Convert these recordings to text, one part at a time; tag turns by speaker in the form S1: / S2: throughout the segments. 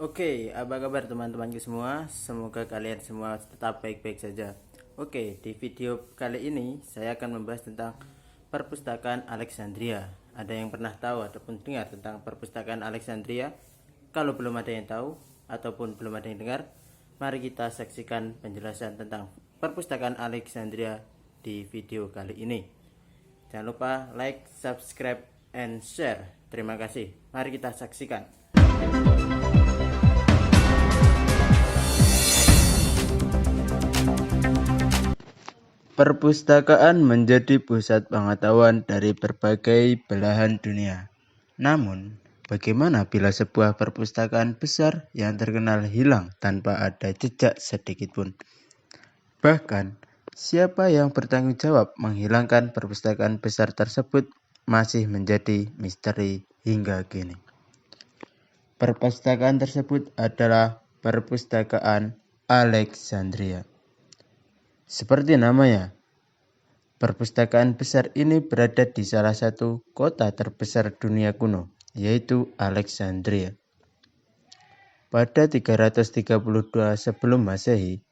S1: Oke, apa kabar teman-temanku semua? Semoga kalian semua tetap baik-baik saja. Oke, di video kali ini saya akan membahas tentang perpustakaan Alexandria. Ada yang pernah tahu ataupun dengar tentang perpustakaan Alexandria? Kalau belum ada yang tahu ataupun belum ada yang dengar, mari kita saksikan penjelasan tentang perpustakaan Alexandria di video kali ini. Jangan lupa like, subscribe, and share. Terima kasih. Mari kita saksikan. Perpustakaan menjadi pusat pengetahuan dari berbagai belahan dunia. Namun, bagaimana bila sebuah perpustakaan besar yang terkenal hilang tanpa ada jejak sedikit pun? Bahkan, siapa yang bertanggung jawab menghilangkan perpustakaan besar tersebut masih menjadi misteri hingga kini. Perpustakaan tersebut adalah Perpustakaan Alexandria. Seperti namanya, perpustakaan besar ini berada di salah satu kota terbesar dunia kuno, yaitu Alexandria. Pada 332 sebelum Masehi,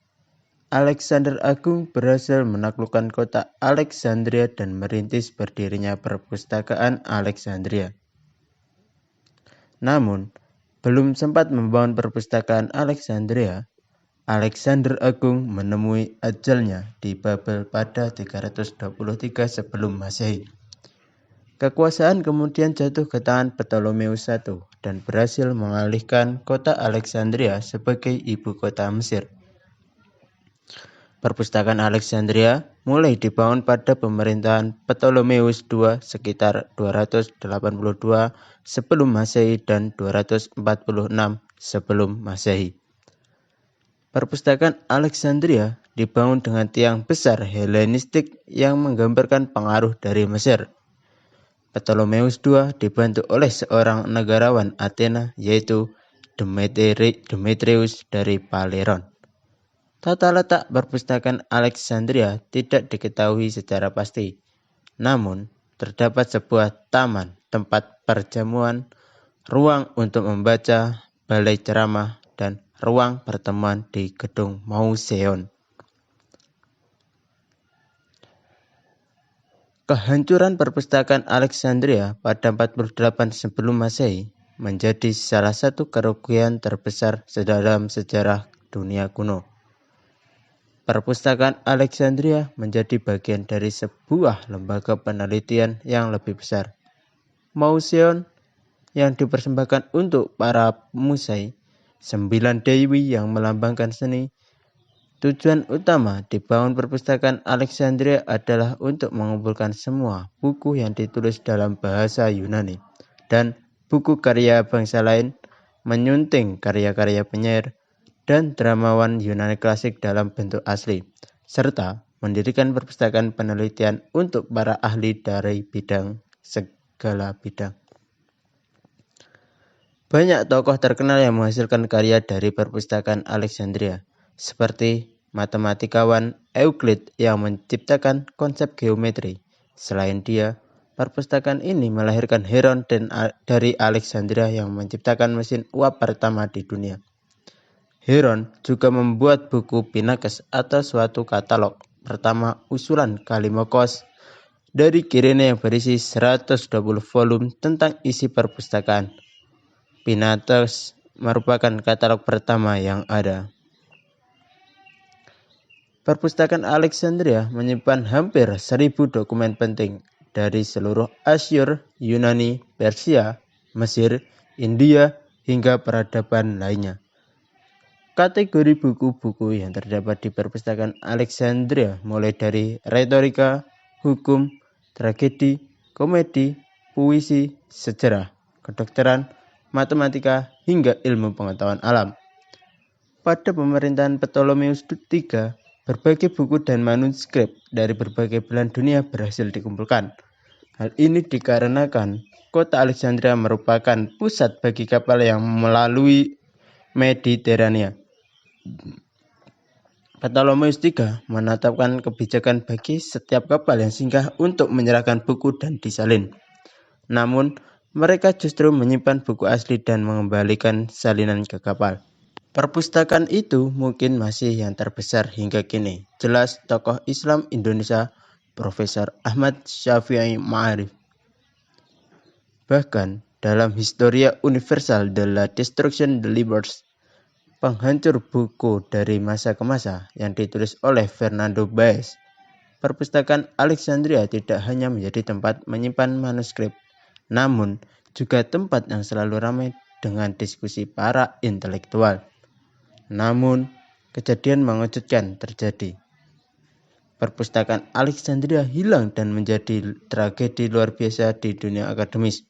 S1: Alexander Agung berhasil menaklukkan kota Alexandria dan merintis berdirinya perpustakaan Alexandria. Namun, belum sempat membangun perpustakaan Alexandria, Alexander Agung menemui ajalnya di Babel pada 323 sebelum Masehi. Kekuasaan kemudian jatuh ke tangan Ptolemeus I dan berhasil mengalihkan kota Alexandria sebagai ibu kota Mesir. Perpustakaan Alexandria mulai dibangun pada pemerintahan Ptolemeus II sekitar 282 sebelum Masehi dan 246 sebelum Masehi. Perpustakaan Alexandria dibangun dengan tiang besar Helenistik yang menggambarkan pengaruh dari Mesir. Ptolemeus II dibantu oleh seorang negarawan Athena yaitu Demetrius dari Phaleron. Tata letak perpustakaan Alexandria tidak diketahui secara pasti. Namun, terdapat sebuah taman, tempat perjamuan, ruang untuk membaca, balai ceramah, dan ruang pertemuan di gedung Mauseon. Kehancuran perpustakaan Alexandria pada 48 sebelum Masehi menjadi salah satu kerugian terbesar dalam sejarah dunia kuno. Perpustakaan Alexandria menjadi bagian dari sebuah lembaga penelitian yang lebih besar. Mauseon yang dipersembahkan untuk para pemusai, 9 dewi yang melambangkan seni. Tujuan utama dibangun perpustakaan Alexandria adalah untuk mengumpulkan semua buku yang ditulis dalam bahasa Yunani dan buku karya bangsa lain, menyunting karya-karya penyair dan dramawan Yunani klasik dalam bentuk asli, serta mendirikan perpustakaan penelitian untuk para ahli dari segala bidang. Banyak tokoh terkenal yang menghasilkan karya dari perpustakaan Alexandria, seperti matematikawan Euclid yang menciptakan konsep geometri. Selain dia, perpustakaan ini melahirkan Heron dari Alexandria yang menciptakan mesin uap pertama di dunia. Heron juga membuat buku Pinakes atau suatu katalog pertama usulan Kallimachos dari Kirene yang berisi 120 volume tentang isi perpustakaan. Pinakes merupakan katalog pertama yang ada. Perpustakaan Alexandria menyimpan hampir 1000 dokumen penting dari seluruh Asyur, Yunani, Persia, Mesir, India, hingga peradaban lainnya. Kategori buku-buku yang terdapat di perpustakaan Alexandria mulai dari retorika, hukum, tragedi, komedi, puisi, sejarah, kedokteran, matematika, hingga ilmu pengetahuan alam. Pada pemerintahan Ptolemeus III, berbagai buku dan manuskrip dari berbagai belahan dunia berhasil dikumpulkan. Hal ini dikarenakan kota Alexandria merupakan pusat bagi kapal yang melalui Mediterania. Ptolemeus III menetapkan kebijakan bagi setiap kapal yang singgah untuk menyerahkan buku dan disalin. Namun, Mereka justru menyimpan buku asli dan mengembalikan salinan ke kapal. Perpustakaan itu mungkin masih yang terbesar hingga kini. Jelas tokoh Islam Indonesia Profesor Ahmad Syafi'i Ma'arif. Bahkan dalam Historia Universal de la Destruction de Libros, penghancur buku dari masa ke masa yang ditulis oleh Fernando Baez, perpustakaan Alexandria tidak hanya menjadi tempat menyimpan manuskrip, namun juga tempat yang selalu ramai dengan diskusi para intelektual. Namun, kejadian mengejutkan terjadi. Perpustakaan Alexandria hilang dan menjadi tragedi luar biasa di dunia akademis.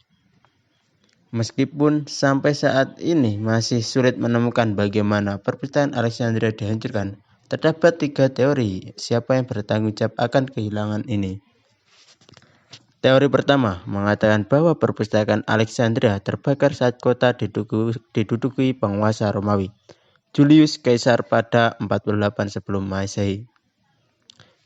S1: Meskipun sampai saat ini masih sulit menemukan bagaimana perpustakaan Alexandria dihancurkan, terdapat 3 teori siapa yang bertanggung jawab akan kehilangan ini. Teori pertama mengatakan bahwa perpustakaan Alexandria terbakar saat kota diduduki penguasa Romawi, Julius Caesar pada 48 sebelum Masehi.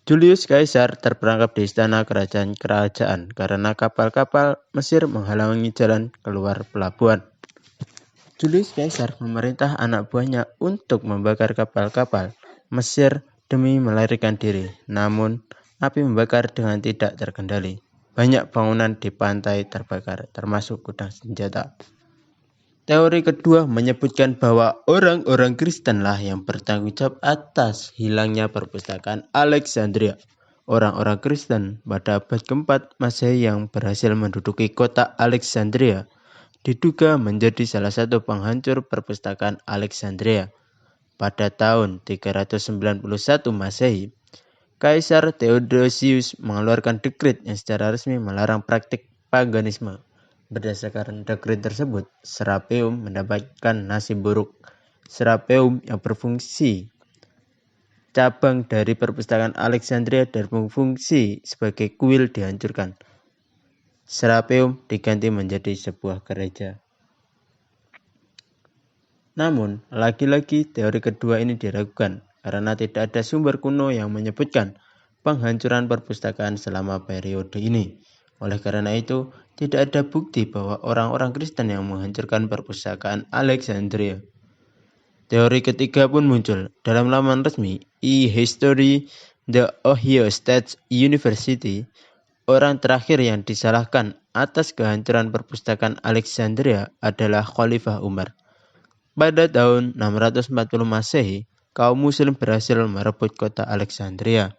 S1: Julius Caesar terperangkap di istana kerajaan karena kapal-kapal Mesir menghalangi jalan keluar pelabuhan. Julius Caesar memerintah anak buahnya untuk membakar kapal-kapal Mesir demi melarikan diri. Namun, api membakar dengan tidak terkendali. Banyak bangunan di pantai terbakar, termasuk gudang senjata. Teori kedua menyebutkan bahwa orang-orang Kristenlah yang bertanggung jawab atas hilangnya perpustakaan Alexandria. Orang-orang Kristen pada abad keempat Masehi yang berhasil menduduki kota Alexandria diduga menjadi salah satu penghancur perpustakaan Alexandria. Pada tahun 391 Masehi, Kaisar Theodosius mengeluarkan dekret yang secara resmi melarang praktik paganisme. Berdasarkan dekret tersebut, Serapeum mendapatkan nasib buruk. Serapeum yang berfungsi cabang dari perpustakaan Alexandria dan berfungsi sebagai kuil dihancurkan. Serapeum diganti menjadi sebuah gereja. Namun, lagi-lagi teori kedua ini diragukan karena tidak ada sumber kuno yang menyebutkan penghancuran perpustakaan selama periode ini. Oleh karena itu, tidak ada bukti bahwa orang-orang Kristen yang menghancurkan perpustakaan Alexandria. Teori ketiga pun muncul dalam laman resmi e-History The Ohio State University. Orang terakhir yang disalahkan atas kehancuran perpustakaan Alexandria adalah Khalifah Umar. Pada tahun 640 Masehi, kaum muslim berhasil merebut kota Alexandria.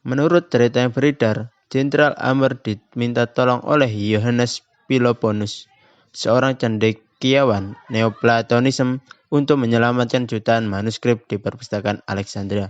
S1: Menurut cerita yang beredar, Jenderal Amr diminta tolong oleh Yohanes Philoponus, seorang cendekiawan Neoplatonisme, untuk menyelamatkan jutaan manuskrip di perpustakaan Alexandria.